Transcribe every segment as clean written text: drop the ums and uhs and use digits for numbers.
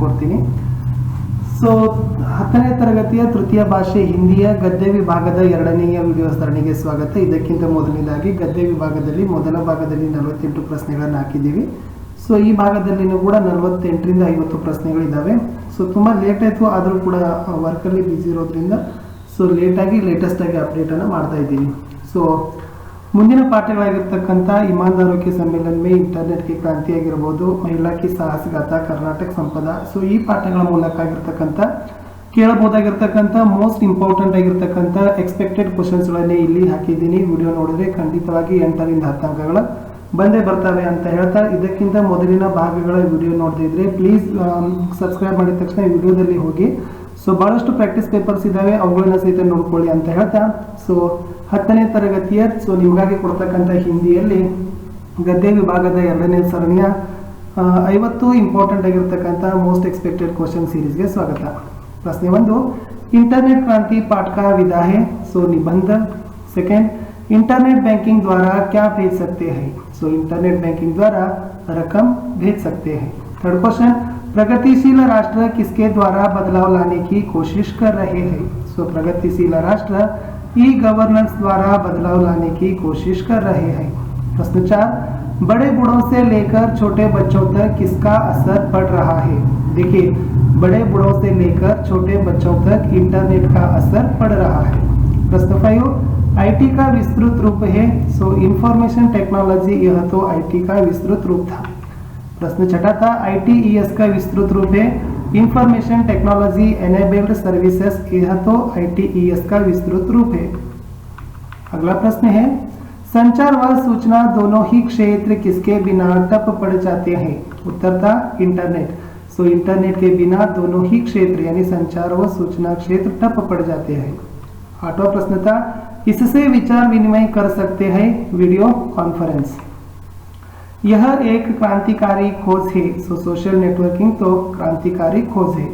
ಕೊಡ್ತೀನಿ. ಸೊ 10ನೇ ತರಗತಿಯ ತೃತೀಯ ಭಾಷೆ ಹಿಂದಿಯ ಗದ್ಯ ವಿಭಾಗದ 2ನೆಯ ವಿಡಿಯೋ ಸರಣಿಗೆ ಸ್ವಾಗತ. ಇದಕ್ಕಿಂತ ಮೊದಲನೇದಾಗಿ ಗದ್ಯ ವಿಭಾಗದಲ್ಲಿ ಮೊದಲ ಭಾಗದಲ್ಲಿ 48 ಪ್ರಶ್ನೆಗಳನ್ನು ಹಾಕಿದ್ದೀವಿ. ಸೊ ಈ ಭಾಗದಲ್ಲಿನೂ ಕೂಡ 48ರಿಂದ 50 ಪ್ರಶ್ನೆಗಳಿದ್ದಾವೆ. ಸೊ ತುಂಬ ಲೇಟ್ ಆಯಿತು, ಆದರೂ ಕೂಡ ವರ್ಕಲ್ಲಿ ಬ್ಯುಸಿ ಇರೋದ್ರಿಂದ ಸೊ ಲೇಟೆಸ್ಟ್ ಆಗಿ ಅಪ್ಡೇಟನ್ನು ಮಾಡ್ತಾ ಇದ್ದೀನಿ. ಸೊ ಮುಂದಿನ ಪಾಠಗಳಾಗಿರ್ತಕ್ಕಂಥ ಇಮಾನ್ದಾರೋ ಕೆ ಸಮ್ಮೇಳನ ಮೇ ಇಂಟರ್ನೆಟ್ ಗೆ ಕ್ರಾಂತಿ ಆಗಿರ್ಬೋದು, ಮಹಿಳಾ ಕಿ ಸಾಹಸಗಾಥ, ಕರ್ನಾಟಕ ಸಂಪದ. ಸೊ ಈ ಪಾಠಗಳ ಮೂಲಕ ಆಗಿರ್ತಕ್ಕಂಥ ಕೇಳಬಹುದಾಗಿರ್ತಕ್ಕಂಥ ಮೋಸ್ಟ್ ಇಂಪಾರ್ಟೆಂಟ್ ಆಗಿರ್ತಕ್ಕಂಥ ಎಕ್ಸ್ಪೆಕ್ಟೆಡ್ ಕ್ವಶನ್ಸ್ಗಳನ್ನೇ ಇಲ್ಲಿ ಹಾಕಿದ್ದೀನಿ. ವಿಡಿಯೋ ನೋಡಿದ್ರೆ ಖಂಡಿತವಾಗಿ 8ರಿಂದ 10 ಅಂಕಗಳು ಬಂದೇ ಬರ್ತವೆ ಅಂತ ಹೇಳ್ತಾ, ಇದಕ್ಕಿಂತ ಮೊದಲಿನ ಭಾಗಗಳ ವಿಡಿಯೋ ನೋಡದೇ ಇದ್ರೆ ಪ್ಲೀಸ್ ಸಬ್ಸ್ಕ್ರೈಬ್ ಮಾಡಿದ ತಕ್ಷಣ ಈ ವಿಡಿಯೋದಲ್ಲಿ ಹೋಗಿ ಸೊ ಬಹಳಷ್ಟು ಪ್ರಾಕ್ಟೀಸ್ ಪೇಪರ್ಸ್ ಇದ್ದಾವೆ, ಅವುಗಳನ್ನ ಸಹಿತ ನೋಡ್ಕೊಳ್ಳಿ ಅಂತ ಹೇಳ್ತಾ, ಸೊ 10ನೇ ತರಗತಿಯ ಸೊ ನಿಮಗಾಗಿ ಕೊಡ್ತಕ್ಕಂಥ ಹಿಂದಿಯಲ್ಲಿ ಗದ್ಯ ವಿಭಾಗದ 2ನೇ ಸರಣಿಯ 50 ಇಂಪಾರ್ಟೆಂಟ್ ಆಗಿರ್ತಕ್ಕಂಥ ಮೋಸ್ಟ್ ಎಕ್ಸ್ಪೆಕ್ಟೆಡ್ ಕ್ವಶನ್ ಸೀರೀಸ್ಗೆ ಸ್ವಾಗತ. ಪ್ರಶ್ನೆ 1, इंटरनेट क्रांति पाठ का विधा है. सो निबंध. सेकेंड, इंटरनेट बैंकिंग द्वारा क्या भेज सकते हैं. सो इंटरनेट बैंकिंग द्वारा रकम भेज सकते हैं. थर्ड क्वेश्चन, प्रगतिशील राष्ट्र किसके द्वारा बदलाव लाने की कोशिश कर रहे हैं. सो प्रगतिशील राष्ट्र ई गवर्नेंस द्वारा बदलाव लाने की कोशिश कर रहे हैं. प्रश्न 4, बड़े बूढ़ों से लेकर छोटे बच्चों तक किसका असर पड़ रहा है. देखिए, बड़े बूढ़ों से लेकर छोटे बच्चों तक इंटरनेट का असर पड़ रहा है. प्रश्न 5, आईटी का विस्तृत रूप है. सो इंफॉर्मेशन टेक्नोलॉजी, यह तो आईटी का विस्तृत रूप था. प्रश्न 6 था, आईटीईएस का विस्तृत रूप है इंफॉर्मेशन टेक्नोलॉजी एनेबल्ड सर्विसेज, यह तो आईटीईएस का विस्तृत रूप है. अगला प्रश्न है, संचार व सूचना दोनों ही क्षेत्र किसके बिना ठप पड़ जाते हैं. उत्तर था इंटरनेट. सो इंटरनेट के बिना दोनों ही क्षेत्र यानी संचार व सूचना क्षेत्र ठप पड़ जाते हैं. 8वां प्रश्न था, इससे विचार विनिमय कर सकते हैं वीडियो कॉन्फ्रेंस, यह एक क्रांतिकारी खोज है. सो सोशल नेटवर्किंग तो क्रांतिकारी खोज है.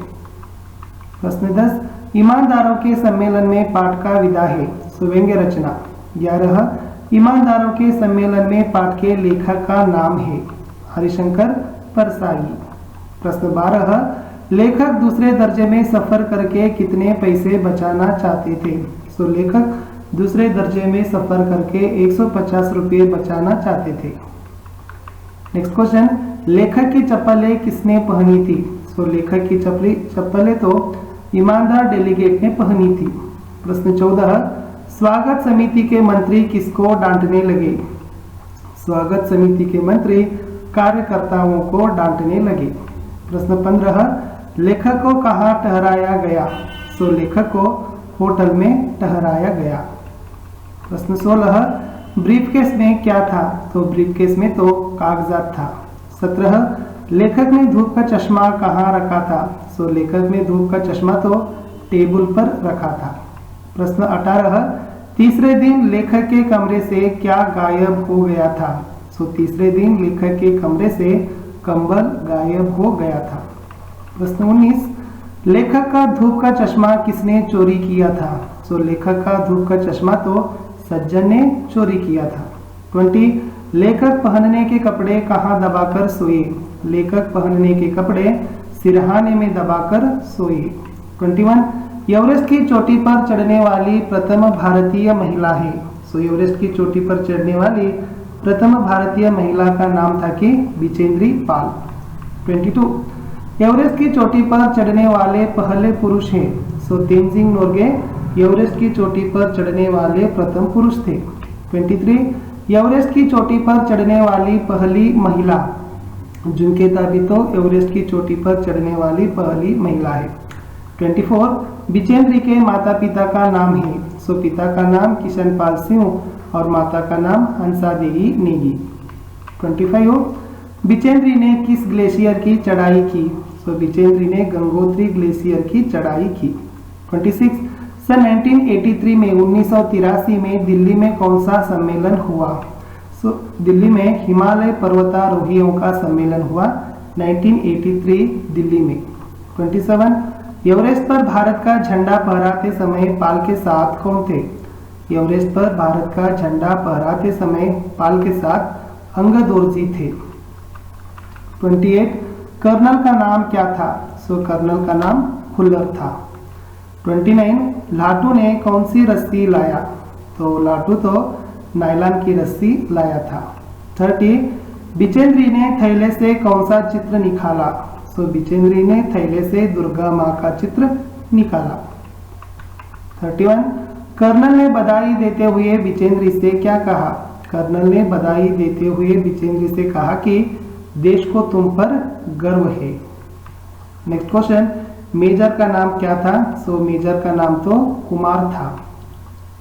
प्रश्न 10, ईमानदारों के सम्मेलन में पाठ का विधा है. सो व्यंग्य रचना. 11, ईमानदारों के सम्मेलन में पाठ के लेखक का नाम है. हरिशंकर परसाई. प्रश्न 12, लेखक दूसरे दर्जे में सफर करके कितने पैसे बचाना चाहते थे. सो लेखक दूसरे दर्जे में सफर करके 150 रुपये बचाना चाहते थे. नेक्स्ट क्वेश्चन, लेखक की चप्पलें किसने पहनी थी. सो लेखक की चप्पलें तो ईमानदार डेलीगेट ने पहनी थी. प्रश्न 14, स्वागत समिति के मंत्री किसको डांटने लगे. स्वागत समिति के मंत्री कार्यकर्ताओं को डांटने लगे. प्रश्न 15, लेखक को कहाँ ठहराया गया. सो लेखक को होटल में ठहराया गया. प्रश्न 16, ब्रीफकेस में क्या था. तो ब्रीफकेस में तो कागजात था. 17, लेखक ने धूप का चश्मा कहाँ रखा था. सो लेखक ने धूप का चश्मा तो टेबल पर रखा था. प्रश्न 18, तीसरे दिन लेखक के कमरे से क्या गायब हो गया था. सो तीसरे दिन लेखक के कमरे से कंबल गायब हो गया था. प्रश्न 19, लेखक का धूप का चश्मा किसने चोरी किया था. सो लेखक का धूप का चश्मा तो सज्जन ने चोरी किया था. 20, लेखक पहनने के कपड़े कहाँ दबाकर सोए. लेखक पहनने के कपड़े सिरहाने में दबाकर सोए. 21, एवरेस्ट की चोटी पर चढ़ने वाली प्रथम भारतीय महिला है. सो एवरेस्ट की चोटी पर चढ़ने वाली प्रथम भारतीय महिला का नाम था कि बिचेंद्री पाल. 22, एवरेस्ट की चोटी पर चढ़ने वाले पहले पुरुष हैं. सो तेनजिंग नोर्गे एवरेस्ट की चोटी पर चढ़ने वाले प्रथम पुरुष थे. 23, एवरेस्ट की चोटी पर चढ़ने वाली पहली महिला जुनके ताबितो एवरेस्ट की चोटी पर चढ़ने वाली पहली महिला है. 24, बिचेंद्री के माता पिता का नाम है. सो पिता का नाम किशन पाल सिंह और माता का नाम हंसा देवी नेगी. 25, बिचेंद्री ने किस ग्लेशियर की चढ़ाई की. सो बिचेंद्री ने गंगोत्री ग्लेशियर की चढ़ाई की. 26, सन 1983 में 1983 में दिल्ली में कौन सा सम्मेलन हुआ. सो दिल्ली में हिमालय पर्वतारोहियों का सम्मेलन हुआ 1983 दिल्ली में. 27, एवरेस्ट पर भारत का झंडा फहराते समय पाल के साथ कौन थे. एवरेस्ट पर भारत का झंडा फहराते समय पाल के साथ अंगदोरजी थे. 28, कर्नल का नाम क्या था? सो कर्नल का नाम खुल्लर था। 29 लाटू ने कौन सी रस्सी लाया, तो लाटू तो नायलॉन की रस्सी लाया था। 30 बिचेंद्री ने थैले से कौन सा चित्र निकाला, सो बिचेंद्री ने थैले से दुर्गा माँ का चित्र निकाला। 31 कर्नल ने बधाई देते हुए बिचेंद्री से क्या कहा, कर्नल ने बधाई देते हुए बिचेंद्री से कहा कि देश को तुम पर गर्व है। नेक्स्ट क्वेश्चन, मेजर का नाम क्या था, सो मेजर का नाम तो कुमार था।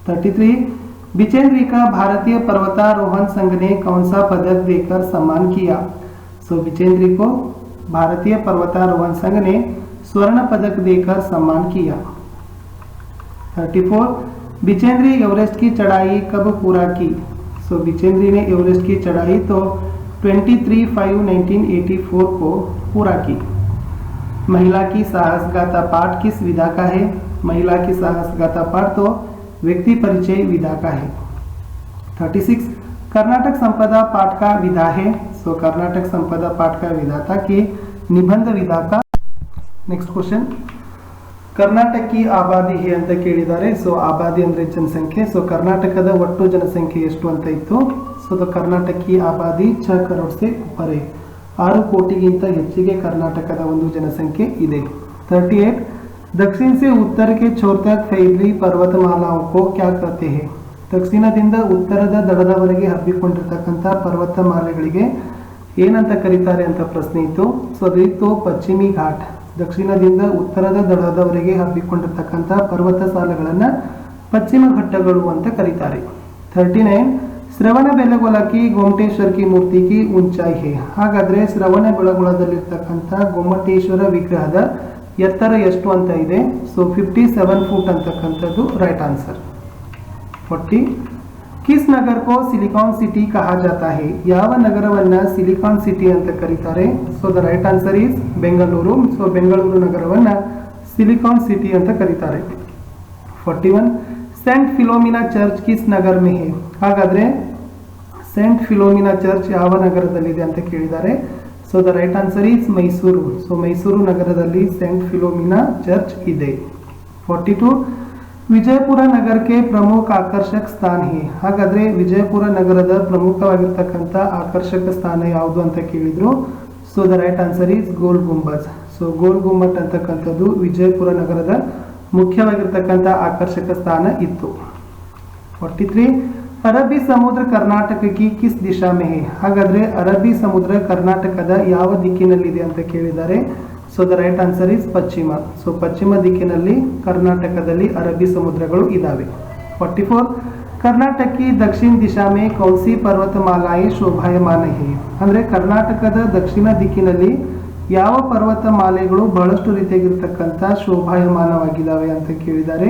33 बिचेंद्री का भारतीय पर्वतारोहण संघ ने कौन सा पदक देकर सम्मान किया, सो बिचेंद्री को भारतीय पर्वतारोहण संघ ने स्वर्ण पदक देकर सम्मान किया। 34 बिचेंद्री एवरेस्ट की चढ़ाई कब पूरा की, सो बिचेंद्री ने एवरेस्ट की चढ़ाई तो 23/5/1984 को पूरा की। महिला की साहसगाथा पाठ किस विधा का है, महिला की साहसगाथा पाठ तो व्यक्ति परिचय विधा का है। 36 कर्नाटक संपदा पाठ का विधा है, सो कर्नाटक संपदा पाठ का विधाता की निबंध विधा का। नेक्स्ट क्वेश्चन, ಕರ್ನಾಟಕಿ ಆಬಾದಿ ಅಂತ ಕೇಳಿದ್ದಾರೆ. ಸೊ ಆಬಾದಿ ಅಂದರೆ ಜನಸಂಖ್ಯೆ. ಸೊ ಕರ್ನಾಟಕದ ಒಟ್ಟು ಜನಸಂಖ್ಯೆ ಎಷ್ಟು ಅಂತ ಇತ್ತು. ಸೊ ಕರ್ನಾಟಕಿ ಆಬಾದಿ 6 ಕರೋಡ್ ಸೆ ऊपर 6 ಕೋಟಿಗಿಂತ ಹೆಚ್ಚಿಗೆ ಕರ್ನಾಟಕದ ಒಂದು ಜನಸಂಖ್ಯೆ ಇದೆ. 38 दक्षिण से उत्तर के छोर तक फैली पर्वतमालाओं को क्या कहते हैं, ದಕ್ಷಿಣದಿಂದ ಉತ್ತರದ ದಡದವರೆಗೆ ಹಬ್ಬಿಕೊಂಡಿರತಕ್ಕಂಥ ಪರ್ವತಮಾಲೆಗಳಿಗೆ ಏನಂತ ಕರೀತಾರೆ ಅಂತ ಪ್ರಶ್ನೆ ಇತ್ತು. ಸೊ ಅದಿತ್ತು ಪಶ್ಚಿಮಿ ಘಾಟ್. ದಕ್ಷಿಣದಿಂದ ಉತ್ತರದ ದಡದವರೆಗೆ ಹಬ್ಬಿಕೊಂಡಿರ್ತಕ್ಕಂಥ ಪರ್ವತ ಸಾಲುಗಳನ್ನು ಪಶ್ಚಿಮ ಘಟ್ಟಗಳು ಅಂತ ಕರೀತಾರೆ. 39 ಶ್ರವಣ ಬೆಳಗೊಳ ಕಿ ಗೊಮ್ಮಟೇಶ್ವರ ಕಿ ಮೂರ್ತಿ ಕಿ ಉಂಚಾಯಿ ಹೇ, ಹಾಗಾದ್ರೆ ಶ್ರವಣ ಬೆಳಗೊಳದಲ್ಲಿರ್ತಕ್ಕಂಥ ಗೊಮ್ಮಟೇಶ್ವರ ವಿಗ್ರಹದ ಎತ್ತರ ಎಷ್ಟು ಅಂತ ಇದೆ. ಸೊ 57 ಫೂಟ್ ಅಂತಕ್ಕಂಥದ್ದು ರೈಟ್ ಆನ್ಸರ್. 40 किस नगर को सिलिकॉन सिटी कहा जाता है, ಯಾವ ನಗರವನ್ನ ಸಿಲಿಕಾನ್ ಸಿಟಿ ಅಂತ ಕರೀತಾರೆ. So the right answer is Bengaluru. So Bengaluru ನಗರವನ್ನ ಸಿಲಿಕಾನ್ ಸಿಟಿ ಅಂತ ಕರೀತಾರೆ. 41 सेंट फिलोमिना चर्च किस नगर में है, ಹಾಗಾದ್ರೆ सेंट फिलोमिना ಚರ್ಚ್ ಯಾವ ನಗರದಲ್ಲಿದೆ ಅಂತ ಕೇಳಿದ್ದಾರೆ. So the right answer is Mysuru. So Mysuru ನಗರದಲ್ಲಿ सेंट फिलोमिना ಚರ್ಚ್ ಇದೆ. 42 ವಿಜಯಪುರ ನಗರಕ್ಕೆ ಪ್ರಮುಖ ಆಕರ್ಷಕ ಸ್ಥಾನ ಹೇ, ಹಾಗಾದ್ರೆ ವಿಜಯಪುರ ನಗರದ ಪ್ರಮುಖವಾಗಿರ್ತಕ್ಕಂಥ ಆಕರ್ಷಕ ಸ್ಥಾನ ಯಾವುದು ಅಂತ ಕೇಳಿದ್ರು. So the right answer is Gol Gumbaz. So Gol Gumbaz ಅಂತಕ್ಕಂಥದ್ದು ವಿಜಯಪುರ ನಗರದ ಮುಖ್ಯವಾಗಿರ್ತಕ್ಕಂಥ ಆಕರ್ಷಕ ಸ್ಥಾನ ಇತ್ತು. 43 ಅರಬ್ಬಿ ಸಮುದ್ರ ಕರ್ನಾಟಕಕ್ಕೆ ಕಿಸ್ ದಿಶಾ ಮೇ ಹೇ, ಹಾಗಾದ್ರೆ ಅರಬ್ಬಿ ಸಮುದ್ರ ಕರ್ನಾಟಕದ ಯಾವ ದಿಕ್ಕಿನಲ್ಲಿದೆ ಅಂತ ಕೇಳಿದ್ದಾರೆ. So the right answer is ಪಶ್ಚಿಮ. ಸೊ ಪಶ್ಚಿಮ ದಿಕ್ಕಿನಲ್ಲಿ ಕರ್ನಾಟಕದಲ್ಲಿ ಅರಬ್ಬಿ ಸಮುದ್ರಗಳು ಇದಾವೆ. 44 ಕರ್ನಾಟಕಿ ದಕ್ಷಿಣ ದಿಶಾ ಮೇ ಕೌನ್ ಸಿ ಪರ್ವತಮಾಲಾಯೇ ಶೋಭಾಯಮಾನ ಹೇ, ಅಂದ್ರೆ ಕರ್ನಾಟಕದ ದಕ್ಷಿಣ ದಿಕ್ಕಿನಲ್ಲಿ ಯಾವ ಪರ್ವತಮಾಲೆಗಳು ಬಹಳಷ್ಟು ರೀತಿಯಾಗಿರ್ತಕ್ಕಂಥ ಶೋಭಾಯಮಾನವಾಗಿದ್ದಾವೆ ಅಂತ ಕೇಳಿದ್ದಾರೆ.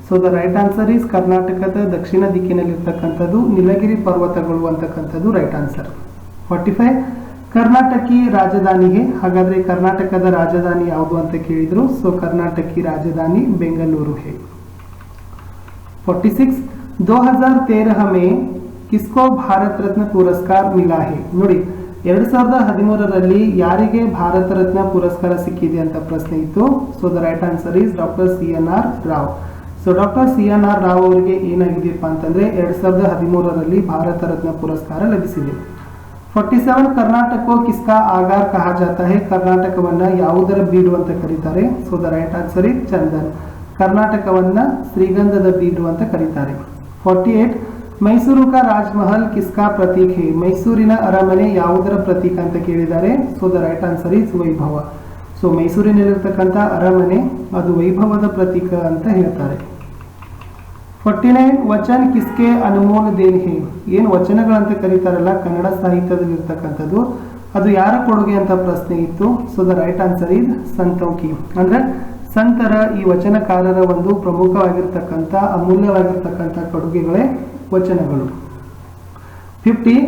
So the right answer is ಕರ್ನಾಟಕದ ದಕ್ಷಿಣ ದಿಕ್ಕಿನಲ್ಲಿರ್ತಕ್ಕಂಥದ್ದು ನೀಲಗಿರಿ ಪರ್ವತಗಳು ಅಂತಕ್ಕಂಥದ್ದು ರೈಟ್ ಆನ್ಸರ್. 45 ಕರ್ನಾಟಕಿ ರಾಜಧಾನಿ ಹೇ, ಹಾಗಾದ್ರೆ ಕರ್ನಾಟಕದ ರಾಜಧಾನಿ ಯಾವುದು ಅಂತ ಕೇಳಿದ್ರು. ಸೊ ಕರ್ನಾಟಕಿ ರಾಜಧಾನಿ ಬೆಂಗಳೂರು ಹೇ. 46 2013 में किसको भारत रत्न पुरस्कार मिला है, ನೋಡಿ 2013ರಲ್ಲಿ ಯಾರಿಗೆ ಭಾರತ ರತ್ನ ಪುರಸ್ಕಾರ ಸಿಕ್ಕಿದೆ ಅಂತ ಪ್ರಶ್ನೆ ಇತ್ತು. So the right answer is doctor CNR Rao. So doctor CNR Rao ಅವರಿಗೆ ಏನಾಗಿದೆಯಪ್ಪ ಅಂತಂದ್ರೆ 2013ರಲ್ಲಿ ಭಾರತ ರತ್ನ ಪುರಸ್ಕಾರ ಲಭಿಸಿದೆ. 47 कर्नाटक को किसका आगार कहा जाता है, ಕರ್ನಾಟಕವನ್ನ ಯಾವುದರ ಬೀಡು ಅಂತ ಕರೀತಾರೆ. So the right answer is chandan. ಕರ್ನಾಟಕವನ್ನ ಶ್ರೀಗಂಧದ ಬೀಡು ಅಂತ ಕರೀತಾರೆ. 48 ಮೈಸೂರು का ರಾಜಮಹಲ್ किसका प्रतीक है, ಮೈಸೂರಿನ ಅರಮನೆ ಯಾವುದರ ಪ್ರತೀಕ ಅಂತ ಕೇಳಿದ್ದಾರೆ. So the right answer is ವೈಭವ. ಸೊ ಮೈಸೂರಿನಲ್ಲಿರ್ತಕ್ಕಂಥ ಅರಮನೆ ಅದು ವೈಭವದ ಪ್ರತೀಕ ಅಂತ ಹೇಳ್ತಾರೆ. 49 ವಚನ ಕಿಸ್ಕೆ ಅನುಮೋಲ್ ದೇನ್ ಹೇ, ಏನು ವಚನಗಳಂತ ಕರೀತಾರಲ್ಲ ಕನ್ನಡ ಸಾಹಿತ್ಯದಲ್ಲಿ ಇರ್ತಕ್ಕಂಥದ್ದು ಅದು ಯಾರ ಕೊಡುಗೆ ಅಂತ ಪ್ರಶ್ನೆ ಇತ್ತು. So the right answer is Santoki, ಅಂದ್ರೆ ಸಂತರ ಈ ವಚನಕಾರರ ಒಂದು ಪ್ರಮುಖವಾಗಿರ್ತಕ್ಕಂಥ ಅಮೂಲ್ಯವಾಗಿರ್ತಕ್ಕಂಥ ಕೊಡುಗೆಗಳೇ ವಚನಗಳು. 50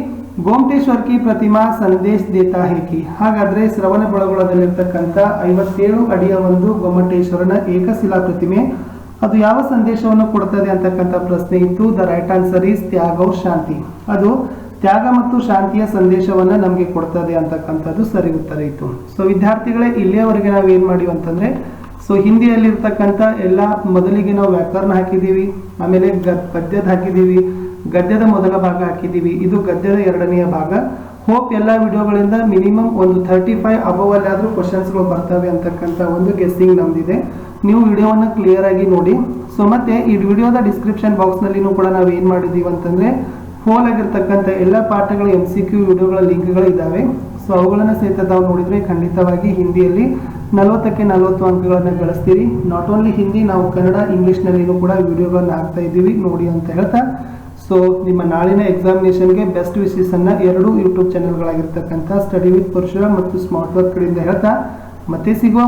ಗೊಮ್ಮಟೇಶ್ವರ ಕಿ ಪ್ರತಿಮಾ ಸಂದೇಶ ದೇತಾ ಹೇ ಕಿ, ಹಾಗಾದ್ರೆ ಶ್ರವಣ ಬೆಳಗೊಳದಲ್ಲಿರ್ತಕ್ಕಂಥ 57 ಅಡಿಯ ಒಂದು ಗೊಮ್ಮಟೇಶ್ವರನ ಏಕಶಿಲಾ ಪ್ರತಿಮೆ ಅದು ಯಾವ ಸಂದೇಶವನ್ನು ಕೊಡುತ್ತದೆ ಅಂತಕ್ಕಂಥ ಪ್ರಶ್ನೆ ಇತ್ತು. ದ ರೈಟ್ ಆನ್ಸರ್ ಈಸ್ ತ್ಯಾಗ ಔರ್ ಶಾಂತಿ. ಅದು ತ್ಯಾಗ ಮತ್ತು ಶಾಂತಿಯ ಸಂದೇಶವನ್ನ ನಮಗೆ ಕೊಡ್ತದೆ ಅಂತಕ್ಕಂಥದ್ದು ಸರಿ ಉತ್ತರ ಇತ್ತು. ಸೊ ವಿದ್ಯಾರ್ಥಿಗಳೇ, ಇಲ್ಲಿಯವರೆಗೆ ನಾವು ಏನ್ ಮಾಡಿವಿ ಅಂತಂದ್ರೆ, ಸೊ ಹಿಂದಿಯಲ್ಲಿರ್ತಕ್ಕಂಥ ಎಲ್ಲ ಮೊದಲಿಗೆ ನಾವು ವ್ಯಾಕರಣ ಹಾಕಿದ್ದೀವಿ, ಆಮೇಲೆ ಪದ್ಯದ ಹಾಕಿದ್ದೀವಿ, ಗದ್ಯದ ಮೊದಲ ಭಾಗ ಹಾಕಿದ್ದೀವಿ, ಇದು ಗದ್ಯದ ಎರಡನೆಯ ಭಾಗ. ಹೋಪ್ ಎಲ್ಲ ವಿಡಿಯೋಗಳಿಂದ ಮಿನಿಮಮ್ ಒಂದು 35 ಅಬವ್ ಅಲ್ಲಾದ್ರೂ ಕ್ವಶನ್ಸ್ಗಳು ಬರ್ತವೆ ಅಂತಕ್ಕಂಥ ಒಂದು ಗೆಸ್ಸಿಂಗ್ ನಮ್ದಿದೆ. ನೀವು ವಿಡಿಯೋವನ್ನು ಕ್ಲಿಯರ್ ಆಗಿ ನೋಡಿ. ಸೊ ಮತ್ತೆ ಈ ವಿಡಿಯೋದ ಡಿಸ್ಕ್ರಿಪ್ಷನ್ ಬಾಕ್ಸ್ ನಲ್ಲಿನೂ ಕೂಡ ನಾವು ಏನ್ ಮಾಡಿದೀವಿ ಅಂತಂದ್ರೆ, ಫೋಲ್ ಆಗಿರ್ತಕ್ಕಂಥ ಎಲ್ಲ ಪಾಠಗಳ MCQ ವಿಡಿಯೋಗಳ ಲಿಂಕ್ಗಳು ಇದ್ದಾವೆ. ಸೊ ಅವುಗಳನ್ನು ಸಹಿತ ನಾವು ನೋಡಿದ್ರೆ ಖಂಡಿತವಾಗಿ ಹಿಂದಿಯಲ್ಲಿ 40ಕ್ಕೆ 40 ಅಂಕಗಳನ್ನು ಗಳಿಸ್ತೀರಿ. ನಾಟ್ ಓನ್ಲಿ ಹಿಂದಿ, ನಾವು ಕನ್ನಡ ಇಂಗ್ಲಿಷ್ನಲ್ಲಿನೂ ಕೂಡ ವಿಡಿಯೋಗಳನ್ನು ಹಾಕ್ತಾ ಇದ್ದೀವಿ, ನೋಡಿ ಅಂತ ಹೇಳ್ತಾ. ಸೊ ನಿಮ್ಮ ನಾಳಿನ ಎಕ್ಸಾಮಿನೇಷನ್ಗೆ ಬೆಸ್ಟ್ ವಿಶಸ್ ಅನ್ನ 2 ಯೂಟ್ಯೂಬ್ ಚಾನೆಲ್ಗಳಾಗಿರ್ತಕ್ಕಂಥ ಸ್ಟಡಿ ವಿತ್ ಪರಶುರಾಮ್ ಮತ್ತು ಸ್ಮಾರ್ಟ್ ವರ್ಕ್ ಕಡೆಯಿಂದ ಹೇಳ್ತಾ ಮತ್ತೆ ಸಿಗುವ